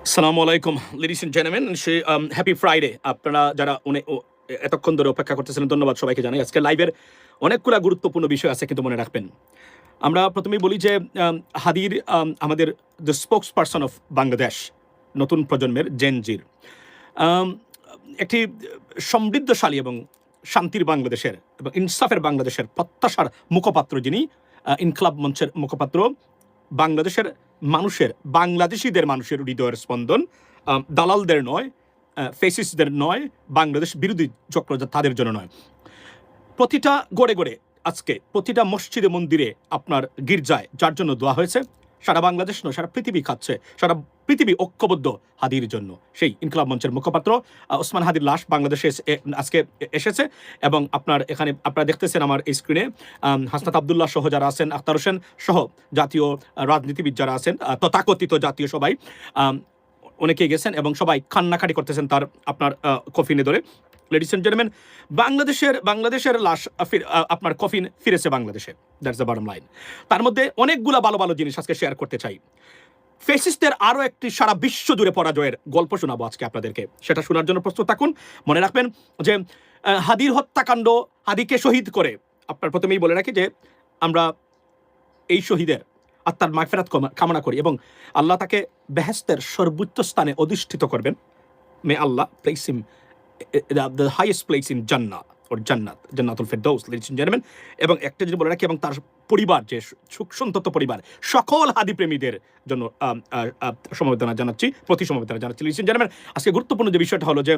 আসসালামু আলাইকুম ladies and gentleman, happy Friday. আপনারা যারা এতক্ষণ ধরে অপেক্ষা করতেছিলেন, ধন্যবাদ সবাইকে জানাই। আজকে লাইভের অনেকগুলা গুরুত্বপূর্ণ বিষয় আছে, কিন্তু মনে রাখবেন, আমরা প্রথমেই বলি যে হাদির আমাদের the spokes person of Bangladesh, নতুন প্রজন্মের জেনজির একটি সমৃদ্ধশালী এবং শান্তির বাংলাদেশের এবং ইনসাফের বাংলাদেশের প্রত্যাশার মুখপাত্র যিনি, ইনকলাব মঞ্চের মুখপাত্র, বাংলাদেশের মানুষের, বাংলাদেশিদের মানুষের হৃদয়ের স্পন্দন, দালালদের নয়, ফেসিস্টদের নয়, বাংলাদেশ বিরোধী চক্র তাদের জন্য নয়। প্রতিটা গড়ে গড়ে আজকে প্রতিটা মসজিদে মন্দিরে আপনার গির্জায় যার জন্য দোয়া হয়েছে, সারা বাংলাদেশ নয় সারা পৃথিবী খাচ্ছে, সারা পৃথিবী ঐক্যবদ্ধ হাদির জন্য। সেই ইনকলাব মঞ্চের মুখপাত্র ওসমান হাদির লাশ বাংলাদেশে আজকে এসেছে এবং আপনার এখানে আপনারা দেখতেছেন আমার এই স্ক্রিনে হাসনাত আবদুল্লাহ সহ যারা আছেন, আখতার হোসেন সহ জাতীয় রাজনীতিবিদ যারা আছেন, তথাকথিত জাতীয় সবাই অনেকেই গেছেন এবং সবাই কান্নাকাটি করতেছেন তার আপনার কফিনে ধরে। লেডিস এন্ড জেন্টলম্যান, বাংলাদেশের লাশ আপনার কফিন ফিরেছে বাংলাদেশে, দ্যাটস দ্য বটম লাইন। তার মধ্যে অনেকগুলা ভালো ভালো জিনিস আজকে শেয়ার করতে চাই। ফেসিস্টদের আরও একটি সারা বিশ্ব জুড়ে পরাজয়ের গল্প শোনাবো আজকে আপনাদেরকে, সেটা শোনার জন্য প্রস্তুত থাকুন। মনে রাখবেন যে হাদির হত্যাকাণ্ড, হাদিকে শহীদ করে আপনার প্রথমেই বলে রাখি যে আমরা এই শহীদের আত্মার মাগফিরাত কামনা করি এবং আল্লাহ তাকে বেহেশতের সর্বোচ্চ স্থানে অধিষ্ঠিত করবেন। May Allah place him the highest place in Jannah or জান্নাতুল ফেরদৌস, ladies and gentlemen। এবং একটা যদি বলে রাখি, এবং তার পরিবার, যে সুসন্তত পরিবার, সকল হাদি প্রেমীদের জন্য সমবেদনা জানাচ্ছি, প্রতি সমবেদনা জানাচ্ছি। ladies and gentlemen, আজকে গুরুত্বপূর্ণ যে বিষয়টা হলো যে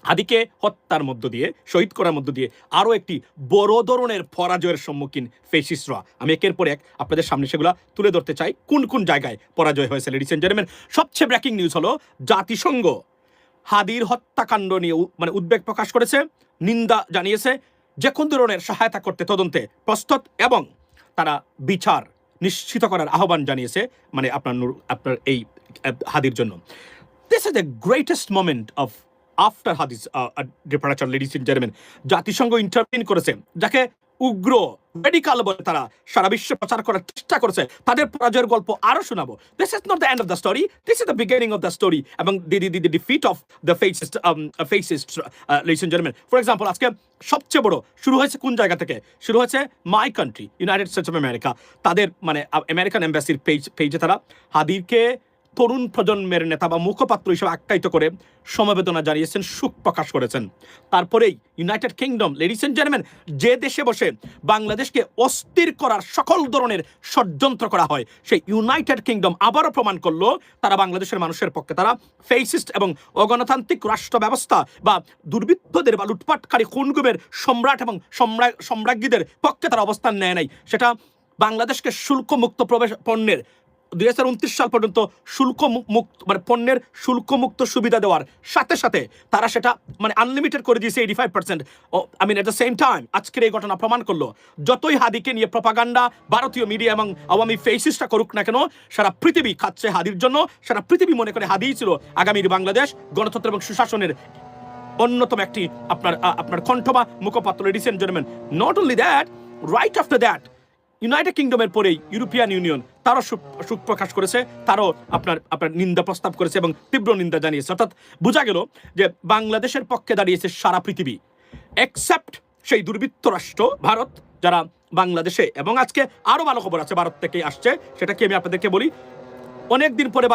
হাদিকে হত্যার মধ্য দিয়ে, শহীদ করার মধ্য দিয়ে আরও একটি বড় ধরনের পরাজয়ের সম্মুখীন ফেসিস্টরা। আমি একের পর এক আপনাদের সামনে সেগুলো তুলে ধরতে চাই, কোন কোন জায়গায় পরাজয় হয়েছে। লেডিস এন্ড জেন্টলম্যান, সবচেয়ে ব্রেকিং নিউজ হলো জাতিসংঘ হাদির হত্যাকাণ্ড নিয়ে উদ্বেগ প্রকাশ করেছে, নিন্দা জানিয়েছে, যে কোন ধরনের সহায়তা করতে তদন্তে প্রস্তুত এবং তারা বিচার নিশ্চিত করার আহ্বান জানিয়েছে, মানে আপনার এই হাদির জন্য। This is the greatest moment of after হাদিস ডিপার্চার। লেডিস এন্ড জেন্টলম্যান, জাতিসংঘ ইন্টারভিন করেছে, যাকে উগ্র মেডিকাল বলে তারা সারা বিশ্বে প্রচার করার চেষ্টা করেছে। তাদের পরাজয়ের গল্প আরো শোনাবো। This is not the end of the story, this is the beginning of the story এবং the defeat of the fascist. Ladies and gentleman, for example, আজকে সবচেয়ে বড় শুরু হয়েছে কোন জায়গা থেকে? শুরু হয়েছে my country, United states of America. তাদের মানে আমেরিকান এম্বাসির পেজে তারা হাদিরকে তরুণ প্রজন্মের নেতা বা মুখপাত্র হিসেবে আখ্যায়িত করে সমবেদনা জানিয়েছেন, সুখ প্রকাশ করেছেন। তারপরেই United Kingdom, ladies and gentleman, যে দেশে বসে বাংলাদেশকে অস্থির করার সকল ধরনের ষড়যন্ত্র করা হয়, সেই ইউনাইটেড কিংডম আবারও প্রমাণ করলো তারা বাংলাদেশের মানুষের পক্ষে, তারা ফেসিস্ট এবং অগণতান্ত্রিক রাষ্ট্র ব্যবস্থা বা দুর্বৃত্তদের বা লুটপাটকারী খুনগুমের সম্রাট এবং সম্রাজ্ঞীদের পক্ষে তারা অবস্থান নেয় নাই। সেটা বাংলাদেশকে শুল্কমুক্ত প্রবেশ পণ্যের 2029 সাল পর্যন্ত শুল্কমুক্ত, মানে পণ্যের শুল্কমুক্ত সুবিধা দেওয়ার সাথে সাথে তারা সেটা মানে আনলিমিটেড করে দিয়েছে 85%। I mean, at the same time আজকের এই ঘটনা প্রমাণ করলো, যতই হাদিকে নিয়ে প্রপাগান্ডা ভারতীয় মিডিয়া এবং আওয়ামী ফেসিস্টরা করুক না কেন, সারা পৃথিবী খাচ্ছে হাদির জন্য। সারা পৃথিবী মনে করে হাদিই ছিল আগামীর বাংলাদেশ গণতন্ত্র এবং সুশাসনের অন্যতম একটি আপনার কণ্ঠ বা মুখপাত্র। Ladies and gentleman, not only that, right after that united কিংডমের পরেই ইউরোপিয়ান ইউনিয়ন তারও সুখ প্রকাশ করেছে, তারও আপনার নিন্দা প্রস্তাব করেছে এবং তীব্র নিন্দা জানিয়েছে। অর্থাৎ বোঝা গেল যে বাংলাদেশের পক্ষে দাঁড়িয়েছে সারা পৃথিবী, এক্সেপ্ট সেই দুর্বৃত্ত রাষ্ট্র ভারত, যারা বাংলাদেশে, এবং আজকে আরো ভালো খবর আছে ভারত থেকে আসছে, সেটা কি আমি আপনাদেরকে বলি। অনেকদিন পরে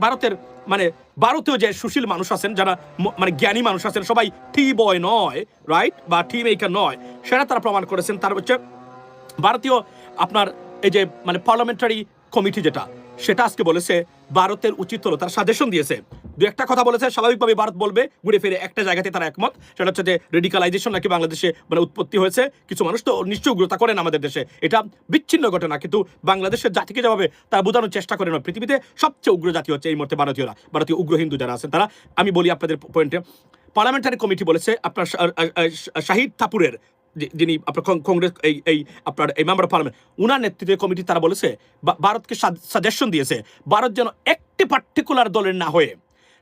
ভারতের মানে ভারতীয় যে সুশীল মানুষ আছেন, যারা মানে জ্ঞানী মানুষ আছেন, সবাই টি বয় নয়, রাইট, বা টি মেকার নয়, সেটা তারা প্রমাণ করেছেন। তার হচ্ছে ভারতীয় আপনার এই যে মানে পার্লামেন্টারি কমিটি যেটা, সেটা আজকে বলেছে ভারতের উচিত হলো, তার সাজেশন দিয়েছে, দু একটা কথা বলেছে, স্বাভাবিকভাবে ভারত বলবে ঘুরে ফিরে একটা জায়গাতে তারা একমত, সেটা হচ্ছে যে রেডিকালাইজেশন নাকি বাংলাদেশে মানে উৎপত্তি হয়েছে। কিছু মানুষ তো নিশ্চয় উগ্রতা করেন আমাদের দেশে, এটা বিচ্ছিন্ন ঘটনা, কিন্তু বাংলাদেশের জাতিকে যেভাবে তারা বোঝানোর চেষ্টা করেন, পৃথিবীতে সবচেয়ে উগ্র জাতি হচ্ছে এই মুহূর্তে ভারতীয় উগ্র হিন্দু যারা আছেন তারা। আমি বলি আপনাদের পয়েন্টে, পার্লামেন্টারি কমিটি বলেছে আপনার শাহিদ থাপুরের, যিনি আপনার কংগ্রেস এই আপনার এই মেম্বার অফ পার্লামেন্ট, উনার নেতৃত্বে কমিটি তারা বলেছে ভারতকে সাজেশন দিয়েছে, ভারত যেন একটি পার্টিকুলার দলের না হয়ে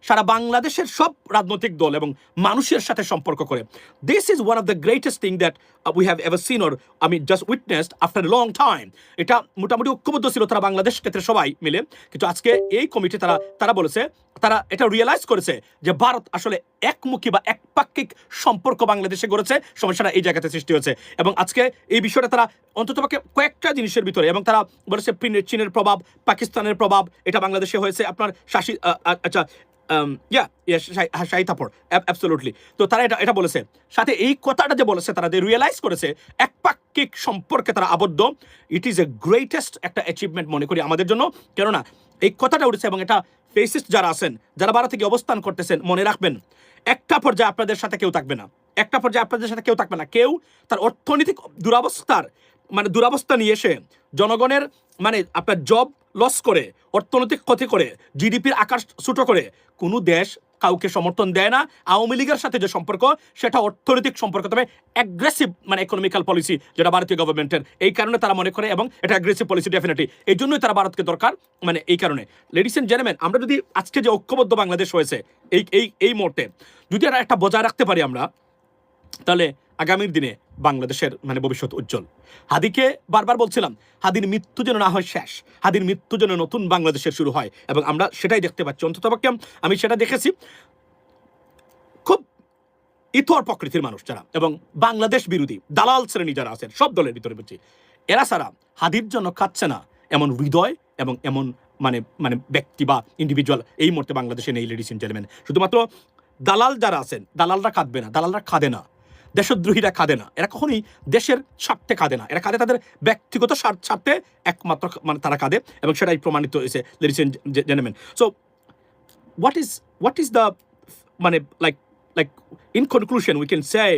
সারা বাংলাদেশের সব রাজনৈতিক দল এবং মানুষের সাথে সম্পর্ক করে। This is one of the greatest thing that we have ever seen or আমি just witnessed after a long time. এটা মোটামুটি ঐক্যবদ্ধ ছিল তারা বাংলাদেশ ক্ষেত্রে সবাই মিলে, কিন্তু আজকে এই কমিটি তারা বলেছে, তারা এটা রিয়েলাইজ করেছে যে ভারত আসলে একমুখী বা একপাক্ষিক সম্পর্ক বাংলাদেশে গড়েছে, সমস্যাটা এই জায়গাতে সৃষ্টি হয়েছে। এবং আজকে এই বিষয়টা তারা অন্ততপক্ষে কয়েকটা জিনিসের ভিতরে, এবং তারা বলেছে চীনের প্রভাব, পাকিস্তানের প্রভাব, এটা বাংলাদেশে হয়েছে আপনার শাহী থাপড়, অ্যাবসলিউটলি। তো তারা এটা বলেছে, সাথে এই কথাটা যে বলেছে তারা যে রিয়েলাইজ করেছে একপাক্ষিক সম্পর্কে তারা আবদ্ধ, ইট ইজ এ গ্রেটেস্ট একটা অ্যাচিভমেন্ট মনে করি আমাদের জন্য। কেননা এই কথাটা উঠেছে, এবং এটা ফেসিস্ট যারা আছেন, যারা ভারত থেকে অবস্থান করতেছেন, মনে রাখবেন একটা পর্যায়ে আপনাদের সাথে কেউ থাকবে না, একটা পর্যায়ে আপনাদের সাথে কেউ থাকবে না। কেউ তার অর্থনৈতিক দুরাবস্থা নিয়ে এসে জনগণের আপনার জব লস করে, অর্থনৈতিক ক্ষতি করে, জিডিপির আকাশ ছোট করে কোনো দেশ কাউকে সমর্থন দেয় না। আওয়ামী লীগের সাথে যে সম্পর্ক সেটা অর্থনৈতিক সম্পর্ক, তবে অ্যাগ্রেসিভ ইকোনমিক্যাল পলিসি যেটা ভারতীয় গভর্নমেন্টের, এই কারণে তারা মনে করে, এবং এটা অ্যাগ্রেসিভ পলিসি ডেফিনেটলি, এই জন্যই তারা ভারতকে দরকার, এই কারণে। লেডিস এন্ড জেন্টলম্যান, আমরা যদি আজকে যে ঐক্যবদ্ধ বাংলাদেশ হয়েছে এই মুহূর্তে যদি একটা বজায় রাখতে পারি আমরা, তাহলে আগামীর দিনে বাংলাদেশের ভবিষ্যৎ উজ্জ্বল। হাদিকে বারবার বলছিলাম, হাদির মৃত্যু যেন না হয় শেষ, হাদির মৃত্যু যেন নতুন বাংলাদেশের শুরু হয়, এবং আমরা সেটাই দেখতে পাচ্ছি। অন্ততপক্ষে আমি সেটা দেখেছি। খুব ইথর প্রকৃতির মানুষ যারা, এবং বাংলাদেশ বিরোধী দালাল শ্রেণী যারা আছেন সব দলের ভিতরে বলছি, এরা ছাড়া হাদির জন্য খাচ্ছে না এমন হৃদয় এবং এমন ব্যক্তি বা ইন্ডিভিজুয়াল এই মুহূর্তে বাংলাদেশে নেই। লেডিস এন্ড জেন্টলম্যান, শুধুমাত্র দালাল যারা আছেন, দালালরা কাঁদবে না, দালালরা খাদে না, দেশদ্রোহীরা খাদে না, এরা কখনোই দেশের স্বার্থে খাদে না, এরা খাদে তাদের ব্যক্তিগত স্বার্থে একমাত্র, তারা কাঁদে, এবং সেটাই প্রমাণিত হয়েছে। Ladies and gentleman, so what is the like in conclusion we can say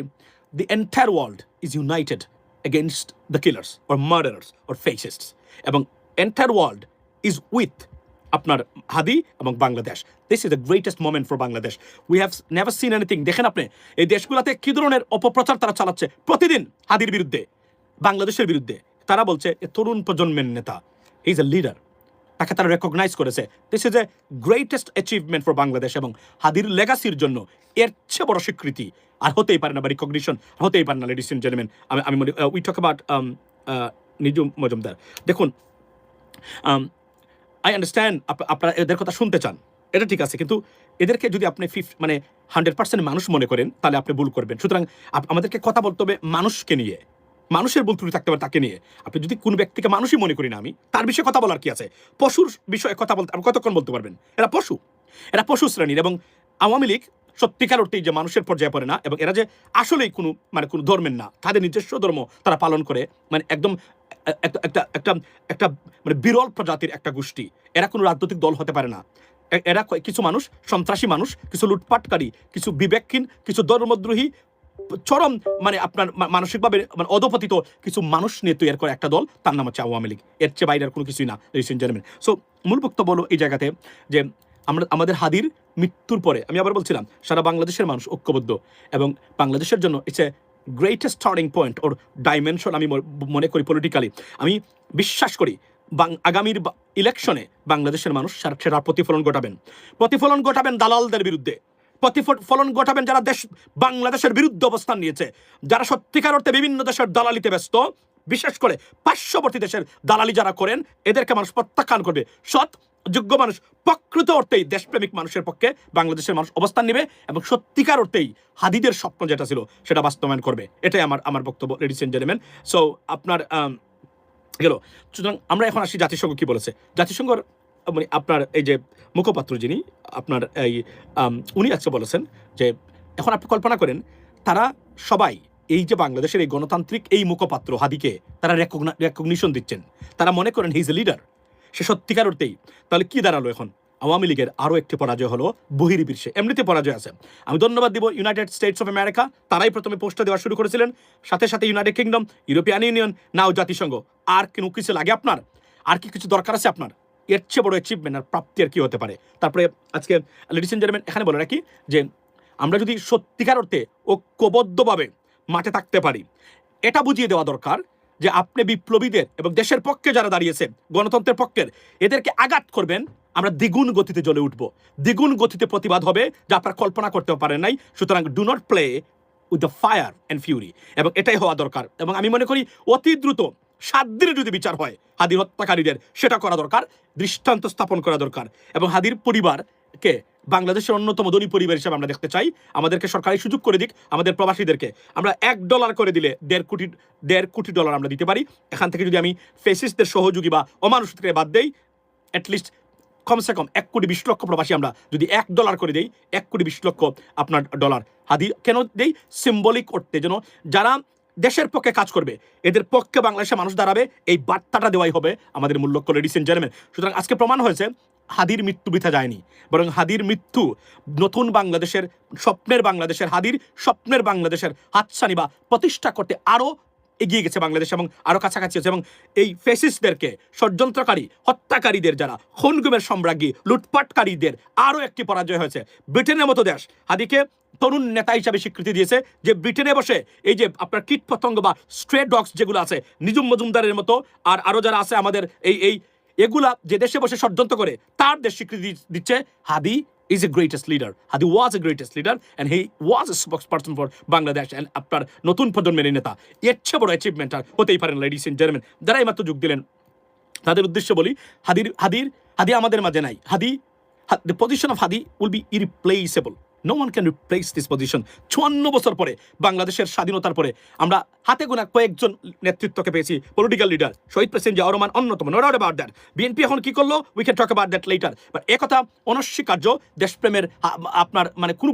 the entire world is united against the killers or murderers or fascists, এবং entire world is with আপনার হাদি এবং Bangladesh. This is the greatest moment for Bangladesh. We have never seen anything. দেখেন আপনি এই দেশগুলোতে কি ধরনের অপপ্রচার তারা চালাচ্ছে প্রতিদিন হাদির বিরুদ্ধে, বাংলাদেশের বিরুদ্ধে। তারা বলছে এ তরুণ প্রজন্মের নেতা, হি ইজ এ লিডার, তাকে তারা রেকগনাইজ করেছে। This is a greatest achievement for Bangladesh, এবং হাদির লেগাসির জন্য এর চেয়ে বড় স্বীকৃতি আর হতেই পারে না, বা রিকগনিশন হতেই পারে না। লেডিস এন্ড জেন্টলম্যান, আমি মনে we talk about Nijum Majumdar. দেখুন, আই আন্ডারস্ট্যান্ড আপনারা এদের কথা শুনতে চান, এটা ঠিক আছে, কিন্তু এদেরকে যদি আপনি 100% মানুষ মনে করেন তাহলে আপনি ভুল করবেন। সুতরাং আমাদেরকে কথা বলতে হবে মানুষকে নিয়ে, মানুষের ভুল ত্রুটি থাকতে পারে তাকে নিয়ে। আপনি যদি কোন ব্যক্তিকে মানুষই মনে করি না আমি, তার বিষয়ে কথা বলার কি আছে? পশুর বিষয়ে কথা বলতে আপনি কতক্ষণ বলতে পারবেন? এরা পশু শ্রেণীর, এবং আওয়ামী লীগ সত্যিকার অর্থেই যে মানুষের পর্যায়ে পড়ে না, এবং এরা যে আসলেই কোনো কোনো ধর্মের না, তাদের নিজস্ব ধর্ম তারা পালন করে, একদম একটা বিরল প্রজাতির একটা গোষ্ঠী। এরা কোনো রাজনৈতিক দল হতে পারে না। এরা কিছু মানুষ, সন্ত্রাসী মানুষ, কিছু লুটপাটকারী, কিছু বিবেকহীন, কিছু ধর্মদ্রোহী, চরম আপনার মানসিকভাবে অধপতিত কিছু মানুষ নিয়ে তৈরি করে একটা দল, তার নাম হচ্ছে আওয়ামী লীগ। এর চেয়ে বাইরে আর কোনো কিছুই না। লেডিস এন্ড জেন্টলম্যান, সো মূল বক্তব্য হলো এই জায়গাতে যে আমাদের হাদির মৃত্যুর পরে, আমি আবার বলছিলাম, সারা বাংলাদেশের মানুষ ঐক্যবদ্ধ, এবং বাংলাদেশের জন্য it's a greatest turning point or dimension. আমি মনে করি পলিটিক্যালি, আমি বিশ্বাস করি আগামীর ইলেকশনে বাংলাদেশের মানুষ সেরা প্রতিফলন ঘটাবেন দালালদের বিরুদ্ধে, প্রতিফলন ঘটাবেন যারা বাংলাদেশের বিরুদ্ধে অবস্থান নিয়েছে, যারা সত্যিকার অর্থে বিভিন্ন দেশের দালালিতে ব্যস্ত, বিশেষ করে পার্শ্ববর্তী দেশের দালালি যারা করেন, এদেরকে মানুষ প্রত্যাখ্যান করবে। সৎ যোগ্য মানুষ, প্রকৃত অর্থেই দেশপ্রেমিক মানুষের পক্ষে বাংলাদেশের মানুষ অবস্থান নেবে, এবং সত্যিকার অর্থেই হাদিদের স্বপ্ন যেটা ছিল সেটা বাস্তবায়ন করবে। এটাই আমার বক্তব্য। লেডিস এন্ড জেন্টলম্যান, সো আপনার গেল। সুতরাং আমরা এখন আসি জাতিসংঘ কি বলেছে। জাতিসংঘর আপনার এই যে মুখপাত্র যিনি আপনার উনি আজকে বলেছেন যে, এখন আপনি কল্পনা করেন তারা সবাই এই যে বাংলাদেশের এই গণতান্ত্রিক এই মুখপাত্র হাদিকে তারা রেকগনিশন দিচ্ছেন, তারা মনে করেন হি ইজ এ লিডার, সে সত্যিকার অর্থেই। তাহলে কি দাঁড়ালো এখন? আওয়ামী লীগের আরও একটি পরাজয় হলো বহির্বিশ্বে, এমনিতে পরাজয় আছে। আমি ধন্যবাদ দিব ইউনাইটেড স্টেটস অফ আমেরিকা, তারাই প্রথমে পোস্টটা দেওয়া শুরু করেছিলেন, সাথে সাথে ইউনাইটেড কিংডম, ইউরোপিয়ান ইউনিয়ন, নাও জাতিসংঘ। আর কিছু লাগে আপনার? আর কিছু দরকার আছে আপনার? এর চেয়ে বড় অ্যাচিভমেন্ট আর প্রাপ্তি আর কি হতে পারে? তারপরে আজকে লেডিস এন্ড জেন্টলম্যান এখানে বলে রাখি যে, আমরা যদি সত্যিকার অর্থে ঐক্যবদ্ধভাবে মাঠে থাকতে পারি, এটা বুঝিয়ে দেওয়া দরকার যে আপনি বিপ্লবীদের এবং দেশের পক্ষে যারা দাঁড়িয়েছে, গণতন্ত্রের পক্ষের, এদেরকে আঘাত করবেন, আমরা দ্বিগুণ গতিতে জ্বলে উঠবো, দ্বিগুণ গতিতে প্রতিবাদ হবে যা আপনারা কল্পনা করতেও পারেন নাই। সুতরাং do not play with the fire and Fury, এবং এটাই হওয়া দরকার। এবং আমি মনে করি অতি দ্রুত 7 দিনে যদি বিচার হয় হাদির হত্যাকারীদের, সেটা করা দরকার, দৃষ্টান্ত স্থাপন করা দরকার। এবং হাদির পরিবারকে বাংলাদেশের অন্যতম ধনী পরিবার হিসেবে আমরা দেখতে চাই। আমাদেরকে সরকারি সুযোগ করে দিক, আমাদের প্রবাসীদেরকে আমরা $1 করে দিলে দেড় কোটি ডলার আমরা দিতে পারি। এখান থেকে যদি আমি ফেসিস্টদের সহযোগী বা অমানুষকে বাদ দেই, অ্যাটলিস্ট কমসে কম 1,20,00,000 প্রবাসী আমরা যদি $1 করে দেই, 1,20,00,000 আপনার ডলার হাদি কেন দেই? সিম্বলিক অর্থে, যেন যারা দেশের পক্ষে কাজ করবে এদের পক্ষে বাংলাদেশের মানুষ দাঁড়াবে, এই বার্তাটা দেওয়াই হবে আমাদের মূল লক্ষ্য, লেডিস এন্ড জেন্টলম্যান। সুতরাং আজকে প্রমাণ হয়েছে হাদির মৃত্যু বৃথা যায়নি, বরং হাদির মৃত্যু নতুন বাংলাদেশের স্বপ্নের বাংলাদেশের হাতছানি বা প্রতিষ্ঠা করতে আরও এগিয়ে গেছে বাংলাদেশ, এবং আরও কাছাকাছি আছে। এবং এই ফেসিস্টদেরকে, ষড়যন্ত্রকারী, হত্যাকারীদের, যারা খুনগুমের সম্রাজ্ঞী, লুটপাটকারীদের আরও একটি পরাজয় হয়েছে। ব্রিটেনের মতো দেশ হাদিকে তরুণ নেতা হিসাবে স্বীকৃতি দিয়েছে, যে ব্রিটেনে বসে এই যে আপনার কীট পতঙ্গ বা স্ট্রে ডগস যেগুলো আছে, নিজুম মজুমদারের মতো আর আরও যারা আছে আমাদের এগুলা যে দেশে বসে ষড়যন্ত্র করে, তার দেশ স্বীকৃতি দিচ্ছে হাদি is a greatest leader. Hadi was a greatest leader and he was a spokesperson for Bangladesh and আপনার নতুন প্রজন্মের নেতা। এর চেয়ে বড় অ্যাচিভমেন্ট আর হতেই পারেন লেডিস এন্ড জেন্টলম্যান। যারা এইমাত্র যোগ দিলেন তাদের উদ্দেশ্যে বলি, হাদি আমাদের মাঝে নাই। the position of Hadi will be irreplaceable. No one can replace this position. 54 বছর পরে, বাংলাদেশের স্বাধীনতার পরে আমরা হাতে গোনা কয়েকজন নেতৃত্বকে পেয়েছি, পলিটিক্যাল লিডার। শহীদ প্রেসিডেন্ট জিয়াউর রহমান অন্যতম, no doubt about that. BNP এখন কি করলো, we can talk about that later. But একথা অনস্বীকার্য, দেশপ্রেমের আপনার কোনো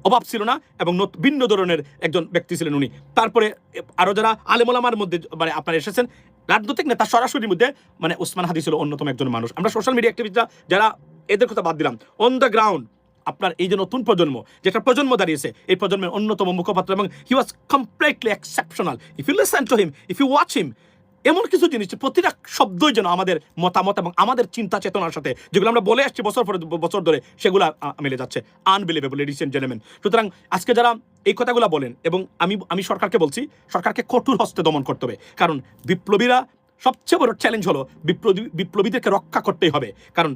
অভাব ছিল না, এবং ভিন্ন ধরনের একজন ব্যক্তি ছিলেন উনি। তারপরে আরও যারা আলেমোলামার মধ্যে আপনার এসেছেন, রাজনৈতিক নেতা সরাসরির মধ্যে ওসমান হাদি ছিল অন্যতম একজন মানুষ। আমরা সোশ্যাল মিডিয়া অ্যাক্টিভিস্টরা যারা, এদের কথা বাদ দিলাম, অন দ্য গ্রাউন্ড আপনার এই যে নতুন প্রজন্ম, যেটা প্রজন্ম দাঁড়িয়েছে, এই প্রজন্মের অন্যতম মুখপাত্র, এবং he was completely exceptional. If you listen to him, if you watch him, এমন কিছু জিনিস, প্রতিটা শব্দই যেন আমাদের মতামত এবং আমাদের চিন্তা চেতনার সাথে, যেগুলো আমরা বলে আসছি বছর ধরে, সেগুলো মিলে যাচ্ছে। Unbelievable, ladies and gentleman. সুতরাং আজকে যারা এই কথাগুলো বলেন, এবং আমি সরকারকে বলছি, সরকারকে কঠোর হস্তে দমন করতে হবে। কারণ বিপ্লবীরা, সবচেয়ে বড় চ্যালেঞ্জ হলো বিপ্লবীদেরকে রক্ষা করতেই হবে। কারণ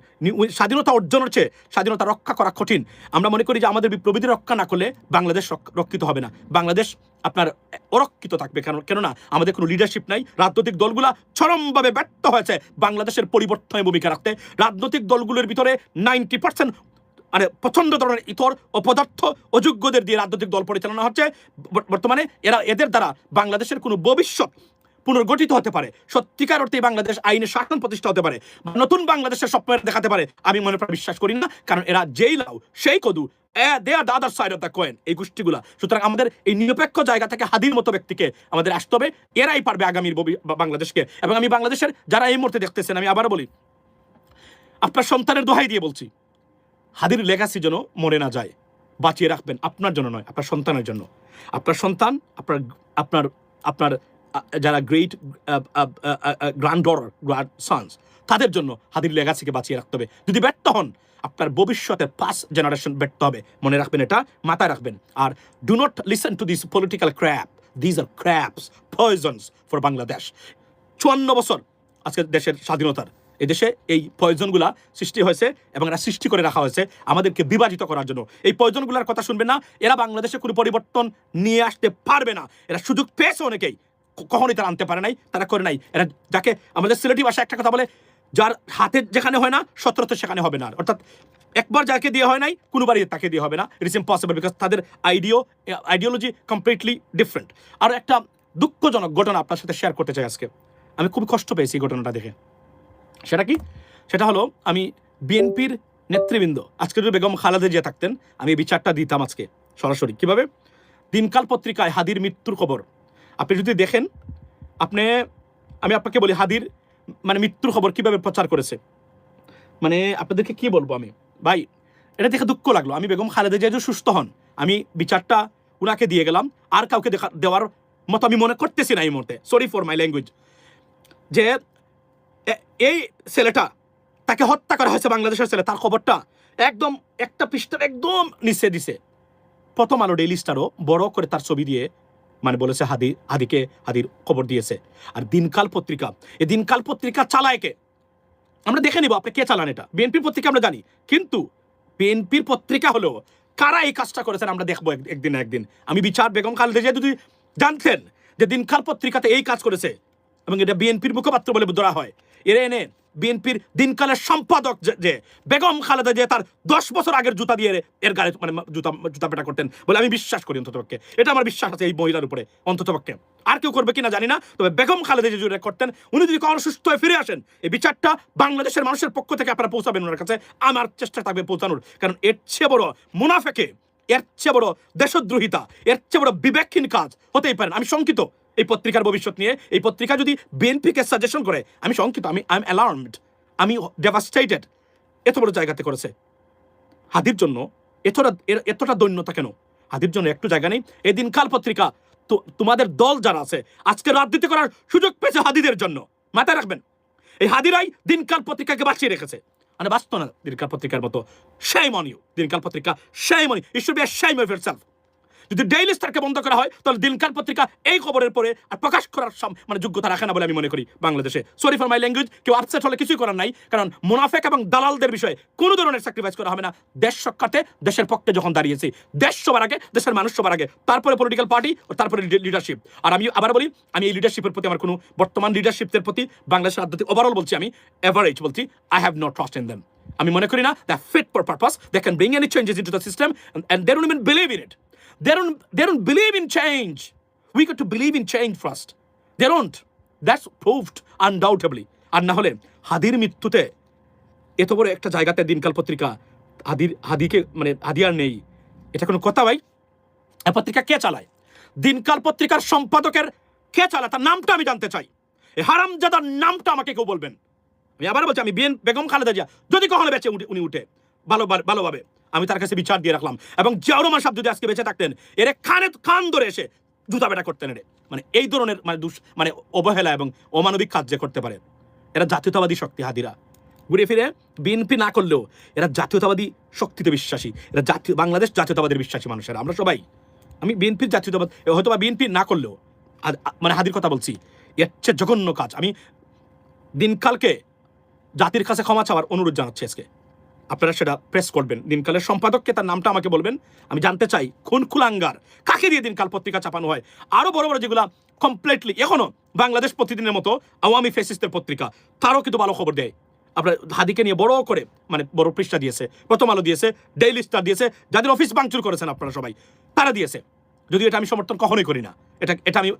স্বাধীনতা অর্জনের চেয়ে স্বাধীনতা রক্ষা করা কঠিন। আমরা মনে করি যে আমাদের বিপ্লবীদের রক্ষা না করলে বাংলাদেশ রক্ষিত হবে না, বাংলাদেশ আপনার অরক্ষিত থাকবে। কেননা আমাদের কোনো লিডারশিপ নাই। রাজনৈতিক দলগুলো চরমভাবে ব্যর্থ হয়েছে বাংলাদেশের পরিবর্তনে ভূমিকা রাখতে। রাজনৈতিক দলগুলোর ভিতরে 90% প্রচন্ড ধরনের ইতর অপদার্থ অযোগ্যদের দিয়ে রাজনৈতিক দল পরিচালনা হচ্ছে বর্তমানে। এদের দ্বারা বাংলাদেশের কোনো ভবিষ্যৎ পুনর্গঠিত হতে পারে, সত্যিকার অর্থে বাংলাদেশ আইনের শাসন প্রতিষ্ঠা হতে পারে, নতুন বাংলাদেশের স্বপ্ন দেখাতে পারে, আমি মনে প্রায় বিশ্বাস করি না। কারণ এরা যেই লাউ সেই কদু, they are the other side of the coin, এই গোষ্ঠীগুলা। সুতরাং আমাদের এই নিরপেক্ষ জায়গা থেকে হাদির মতো ব্যক্তিকে আমাদের আসতে হবে, এরাই পারবে আগামীর বাংলাদেশকে। এবং আমি বাংলাদেশের যারা এই মুহূর্তে দেখতেছেন, আমি আবারও বলি, আপনার সন্তানের দোহাই দিয়ে বলছি, হাদির লেগাসি যেন মরে না যায়, বাঁচিয়ে রাখবেন, আপনার জন্য নয়, আপনার সন্তানের জন্য। আপনার সন্তান, আপনার যারা গ্রেট গ্র্যান্ডডটার, গ্র্যান্ডসন্স, তাদের জন্য হাদির লেগাসিকে বাঁচিয়ে রাখতে হবে। যদি ব্যর্থ হন, আপনার ভবিষ্যতের 5 জেনারেশন ব্যর্থ হবে, মনে রাখবেন, এটা মাথায় রাখবেন। আর do not listen to this political crap, this are craps, poisons for Bangladesh. 54 বছর আজকে দেশের স্বাধীনতার, এদেশে এই পয়জনগুলা সৃষ্টি হয়েছে, এবং এরা সৃষ্টি করে রাখা হয়েছে আমাদেরকে বিভাজিত করার জন্য। এই পয়জনগুলার কথা শুনবেন না, এরা বাংলাদেশে কোনো পরিবর্তন নিয়ে আসতে পারবে না। এরা সুযোগ পেয়েছে অনেকেই, কখনোই তারা আনতে পারে নাই, তারা করে নাই। এরা যাকে আমাদের সিলেটি ভাষায় একটা কথা বলে, যার হাতে যেখানে হয় না, শত্রুতে সেখানে হবে না। অর্থাৎ একবার যাকে দিয়ে হয় নাই, কোনোবারই তাকে দিয়ে হবে না। ইট ইজ ইম্পসিবল, বিকজ তাদের আইডিওলজি কমপ্লিটলি ডিফারেন্ট। আর একটা দুঃখজনক ঘটনা আপনার সাথে শেয়ার করতে চাই আজকে। আমি খুব কষ্ট পেয়েছি এই ঘটনাটা দেখে। সেটা কি? সেটা হলো, আমি বিএনপির নেতৃবৃন্দ, আজকে যদি বেগম খালেদা জিয়া থাকতেন, আমি এই বিচারটা দিতাম আজকে সরাসরি। কিভাবে? দিনকাল পত্রিকায় হাদির মৃত্যুর খবর আপনি যদি দেখেন, আমি আপনাকে বলি, হাদির মৃত্যুর খবর কিভাবে প্রচার করেছে, আপনাদেরকে কি বলবো আমি ভাই, এটা দেখে দুঃখ লাগলো। আমি বেগম খালেদা জিয়া যদি সুস্থ হন, আমি বিচারটা উনাকে দিয়ে গেলাম, আর কাউকে দেওয়ার মতো আমি মনে করতেছি না এই মুহূর্তে। Sorry for my language. যে এই ছেলেটা, তাকে হত্যা করা হয়েছে, বাংলাদেশের ছেলে, তার খবরটা একদম একটা পৃষ্ঠার একদম নিচে দিছে প্রথম আলো, ডেইলি স্টারও বড় করে তার ছবি দিয়ে বলেছে হাদির খবর দিয়েছে। আর দিনকাল পত্রিকা, এই দিনকাল পত্রিকা চালায় কে? আমরা দেখে নিব আপনি কে চালান এটা। বিএনপির পত্রিকা আমরা জানি, কিন্তু বিএনপির পত্রিকা হলো কারা এই কাজটা করেছেন আমরা দেখবো একদিন না একদিন। আমি বিচার বেগম খালেদা জিয়া যদি জানতেন যে দিনকাল পত্রিকাতে এই কাজ করেছে এবং এটা বিএনপির মুখপাত্র বলে ধরা হয়, এরা এনে বিএনপির দিনকালের সম্পাদক যে বেগম খালেদা জিয়া তার 10 বছর আগের জুতা দিয়ে এর গায়ে মানে জুতা পেটা করতেন বলে আমি বিশ্বাস করি অন্ততপক্ষে। এটা আমার বিশ্বাস আছে এই মহিলার উপরে অন্ততপক্ষে। আর কেউ করবে কিনা জানি না, তবে বেগম খালেদা জিয়া যদি করতেন, উনি যদি কখনো সুস্থ হয়ে ফিরে আসেন, এই বিচারটা বাংলাদেশের মানুষের পক্ষ থেকে আপনারা পৌঁছাবেন ওনার কাছে। আমার চেষ্টা থাকবে পৌঁছানোর, কারণ এর চেয়ে বড় মুনাফেকে, এর চেয়ে বড় দেশদ্রোহিতা, এর চেয়ে বড় বিবেকহীন কাজ হতেই পারে না। আমি শঙ্কিত এই পত্রিকার ভবিষ্যৎ নিয়ে। এই পত্রিকা যদি বিএনপিকে সাজেশন করে, আমি শঙ্কিত, আই এম অ্যালার্মড, আমি ডেভাস্টেটেড। এত বড় জায়গাতে করেছে হাদির জন্য এতটা দৈন্যতা কেন? হাদির জন্য একটু জায়গা নেই? এই দিনকাল পত্রিকা তোমাদের দল যারা আছে আজকে রাজনীতি করার সুযোগ পেয়েছে হাদিদের জন্য, মাথায় রাখবেন। এই হাদিরাই দিনকাল পত্রিকাকে বাঁচিয়ে রেখেছে, মানে বাঁচত না দিনকাল পত্রিকার মতো। shame on you, দিনকাল পত্রিকা, shame on you, it should be a shame of yourself। যদি ডেইলি স্টারকে বন্ধ করা হয়, তাহলে দিনকাল পত্রিকা এই খবরের পরে আর প্রকাশ করার মানে যোগ্যতা রাখে না বলে আমি মনে করি বাংলাদেশে। সরি ফর মাই ল্যাঙ্গুয়েজ, কেউ আপসেট হলে কিছুই করার নাই, কারণ মুনাফেক এবং দালালদের বিষয়ে কোনো ধরনের স্যাক্রিফাইস করা হবে না। দেশ রক্ষার্থে দেশের পক্ষে যখন দাঁড়িয়েছি, দেশ সবার আগে, দেশের মানুষ সবার আগে, তারপরে পলিটিক্যাল পার্টি, তারপরে লিডারশিপ। আর আমি আবার বলি, আমি এই লিডারশিপের প্রতি আমার কোনো বর্তমান লিডারশিপের প্রতি বাংলাদেশের রাজনীতি ওভারঅল বলছি, আমি এভারেজ বলছি, I have no trust in them. আমি মনে করি না the fit for purpose, they can bring any changes into the system and they don't even believe in it. They don't believe in change. We got to believe in change first. They don't. That's proved undoubtedly. আর না হলে হাদির মৃত্যুতে এত বড় একটা জায়গাতে দিনকাল পত্রিকা হাদিকে মানে হাদি আর নেই, এটা কোনো কথা ভাই? এই পত্রিকা কে চালায়? দিনকাল পত্রিকার সম্পাদকের কে চালায়? তার নামটা আমি জানতে চাই। এই হারামজাদার নামটা আমাকে কেউ বলবেন। আমি আবার বলছি, আমি বেগম খালেদা জিয়া যদি কখনো বেঁচে উনি উঠে ভালোভাবে, আমি তার কাছে বিচার দিয়ে রাখলাম। এবং জিয়াউর রহমান সাহেব যদি আজকে বেঁচে থাকতেন, এরে কান ধরে এসে জুতা পেটা করতেন। এরে মানে এই ধরনের মানে অবহেলা এবং অমানবিক কাজ যে করতে পারে, এরা জাতীয়তাবাদী শক্তি। হাদিরা ঘুরে ফিরে বিএনপি না করলেও এরা জাতীয়তাবাদী শক্তিতে বিশ্বাসী, এরা বাংলাদেশ জাতীয়তাবাদের বিশ্বাসী মানুষেরা আমরা সবাই। আমি বিএনপির জাতীয়তাবাদ হয়তো বা বিএনপি না করলেও মানে হাদির কথা বলছি, এর চেয়ে জঘন্য কাজ। আমি দিনকালকে জাতির কাছে ক্ষমা চাওয়ার অনুরোধ জানাচ্ছি আজকে। আপনারা সেটা প্রেস করবেন, দিনকালের সম্পাদককে তার নামটা আমাকে বলবেন। আমি জানতে চাই খুন খুলাঙ্গার কাকে দিয়ে দিনকাল পত্রিকা চাপানো হয়। আরো বড় বড় যেগুলা কমপ্লিটলি এখনো বাংলাদেশ প্রতিদিনের মতো আওয়ামী ফ্যাসিস্টের পত্রিকা, তারও কিন্তু ভালো খবর দেয়। আপনার হাদিকে নিয়ে বড় করে মানে বড় পৃষ্ঠা দিয়েছে, প্রথম আলো দিয়েছে, ডেইলি স্টার দিয়েছে, যাদের অফিস ভাঙচুর করেছেন আপনারা সবাই তারা দিয়েছে। যদিও এটা আমি সমর্থন কখনোই করি না,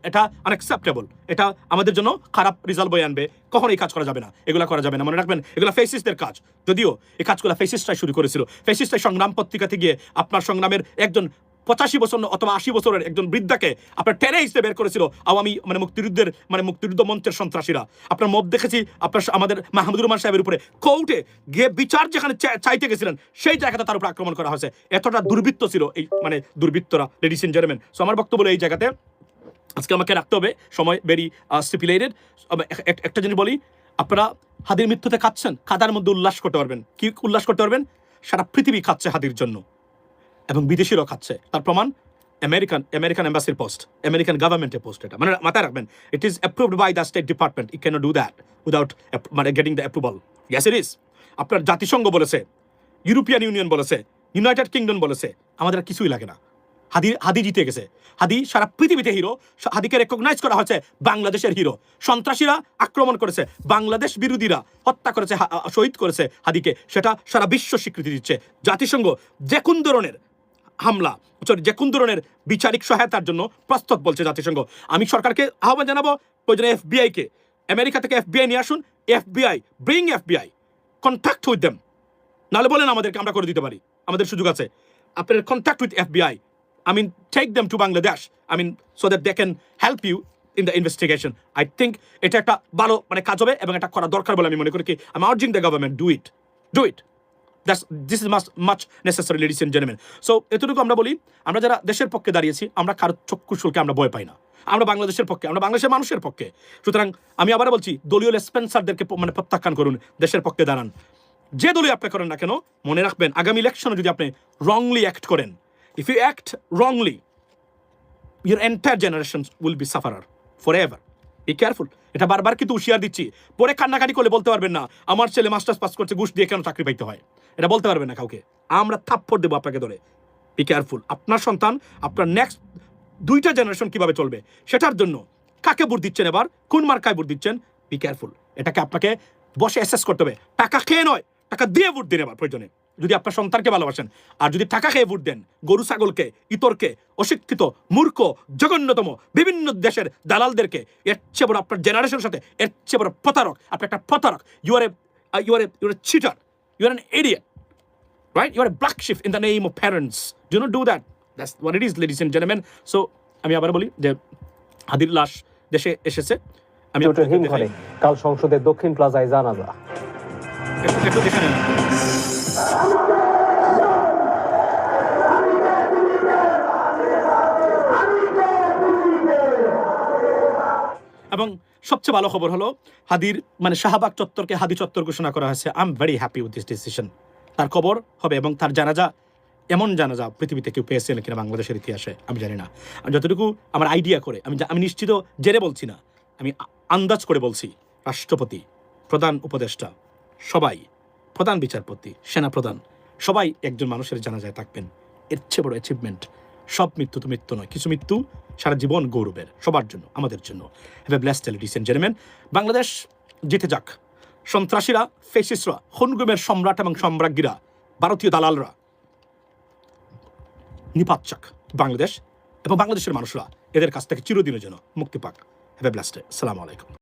এটা আনএক্সেপ্টেবল, এটা আমাদের জন্য খারাপ রেজাল্ট বয়ে আনবে, কখনোই কাজ করা যাবে না, এগুলা করা যাবে না, মনে রাখবেন এগুলা ফেসিস্টদের কাজ। যদিও এই কাজগুলো ফেসিস্টরাই শুরু করেছিল। ফেসিস্টরাই সংগ্রাম পত্রিকাতে গিয়ে আপনার সংগ্রামের একজন 85 বছর অথবা 80 বছরের একজন বৃদ্ধাকে আপনার টেনে হিসেবে বের করেছিল আওয়ামী মানে মুক্তিযুদ্ধ মঞ্চের সন্ত্রাসীরা। আপনার মত দেখেছি আপনার আমাদের মাহমুদুর রহমান সাহেবের উপরে কোর্টে গিয়ে বিচার যেখানে চাইতে গেছিলেন, সেই জায়গাতে তার উপর আক্রমণ করা হয়েছে। এতটা দুর্বৃত্ত ছিল এই মানে দুর্বৃত্তরা, লেডিস এন্ড জেন্টলম্যান। সো আমার বক্তব্য এই জায়গাতে আজকে আমাকে রাখতে হবে, সময় ভেরি স্টিপুলেটেড। একটা জিনিস বলি, আপনারা হাদির মৃত্যুতে খাচ্ছেন, খাদার মধ্যে উল্লাস করতে পারবেন। কি উল্লাস করতে পারবেন? সারা পৃথিবী খাচ্ছে হাদির জন্য এবং বিদেশিরাও খাচ্ছে। তার প্রমাণ আমেরিকান এম্বাসির পোস্ট, আমেরিকান গভর্নমেন্টের পোস্ট। এটা মানে মাথায় রাখবেন, it is approved by the state department. You can't do that without মানে getting the approval. Yes it is. আপনার জাতিসংঘ বলেছে, ইউরোপিয়ান ইউনিয়ন বলেছে, ইউনাইটেড কিংডম বলেছে, আমাদের কিছুই লাগে না। হাদি জিতে গেছে। হাদি সারা পৃথিবীতে হিরো। হাদিকে রেকগনাইজ করা হয়েছে বাংলাদেশের হিরো। সন্ত্রাসীরা আক্রমণ করেছে, বাংলাদেশ বিরোধীরা হত্যা করেছে, শহীদ করেছে হাদিকে, সেটা সারা বিশ্ব স্বীকৃতি দিচ্ছে। জাতিসংঘ যে কোন ধরনের হামলা, যে কোন ধরনের বিচারিক সহায়তার জন্য প্রস্তুত বলছে জাতিসংঘ। আমি সরকারকে আহ্বান জানাবো, প্রয়োজনে এফবিআইকে, আমেরিকা থেকে এফবিআই নিয়ে আসুন। Bring FBI, contact with them. নাহলে বলেন আমাদেরকে, আমরা করে দিতে পারি, আমাদের সুযোগ আছে। আপনার contact with FBI, I mean, take them to Bangladesh. I mean, so that they can help you in the investigation. I think এটা একটা ভালো মানে কাজ হবে এবং এটা করা দরকার বলে আমি মনে করি। কি I'm urging the government, do it. This is much necessary, ladies and gentlemen. So এতটুকু আমরা বলি, আমরা যারা দেশের পক্ষে দাঁড়িয়েছি, আমরা কারো চক্ষু শুল্কে আমরা ভয় পাই না। আমরা বাংলাদেশের পক্ষে, আমরা বাংলাদেশের মানুষের পক্ষে। সুতরাং আমি আবার বলছি, দলীয় স্পেন্সারদেরকে মানে প্রত্যাখ্যান করুন, দেশের পক্ষে দাঁড়ান। যে দলীয় আপনি করেন না কেন, মনে রাখবেন আগামী ইলেকশনে যদি আপনি wrongly act করেন, if you act wrongly, your entire generation will be sufferer forever. Be careful. এটা বারবার কিন্তু হুঁশিয়ার দিচ্ছি। পরে কান্নাকাটি করলে বলতে পারবেন না আমার ছেলে মাস্টার্স পাস করছে ঘুষ দিয়ে কেন চাকরি পাইতে হয়, এটা বলতে পারবেন না কাউকে। আমরা থাপ্পড় দেবো আপনাকে ধরে। Be careful. আপনার সন্তান, আপনার নেক্সট 2টা জেনারেশন কিভাবে চলবে সেটার জন্য কাকে ভোট দিচ্ছেন, এবার কোন মার্কায় ভোট দিচ্ছেন, বি কেয়ারফুল। এটাকে আপনাকে বসে অ্যাসেস করতে হবে। টাকা খেয়ে নয়, টাকা দিয়ে ভোট দিন এবার প্রয়োজনে, যদি আপনার সন্তানকে ভালোবাসেন। আর যদি টাকা খেয়ে ভোট দেন গরু ছাগলকে, ইতরকে, অশিক্ষিত, মূর্খ, জঘন্যতম বিভিন্ন দেশের দালালদেরকে, এর চেয়ে বড় আপনার জেনারেশনের সাথে এর চেয়ে বড় প্রতারক। আপনি একটা প্রতারক। You are a cheater, you are an idiot, right? You are a black sheep in the name of parents. Do not do that. That's what it is, ladies and gentlemen. So আমি আবার বলি যে হাদির লাশ দেশে এসেছে। আমি হিমঘরে কাল সংসদের দক্ষিণ প্লাজায় জানাজা। একটু দেখে নেন। এবং সবচেয়ে ভালো খবর হলো হাদির মানে শাহবাগ চত্বরকে হাদি চত্বর ঘোষণা করা হয়েছে। I am very happy with this decision. তার কবর হবে এবং তার জানাজা, এমন জানাজা পৃথিবীতে কেউ পেয়েছেন কিনা বাংলাদেশের ইতিহাসে আমি জানি না। আর যতটুকু আমার আইডিয়া করে আমি নিশ্চিত জেনে বলছি না, আমি আন্দাজ করে বলছি, রাষ্ট্রপতি, প্রধান উপদেষ্টা, সবাই, প্রধান বিচারপতি, সেনাপ্রধান, সবাই একজন মানুষের জানাজায় থাকবেন। এর চেয়ে বড় অ্যাচিভমেন্ট। সব মৃত্যু তো মৃত্যু নয়, কিছু মৃত্যু সারা জীবন গৌরবের, সবার জন্য, আমাদের জন্য। Have a blessed day, ladies and gentleman. Bangladesh জিতে যাক। সন্ত্রাসীরা, ফেসিস্টরা, খুনগুমের সম্রাট এবং সম্রাজ্ঞীরা, ভারতীয় দালালরা নিপাত চাক বাংলাদেশ এবং বাংলাদেশের মানুষরা এদের কাছ থেকে চিরদিনের জন্য মুক্তি পাক। Have a blessed day. আসসালামু আলাইকুম।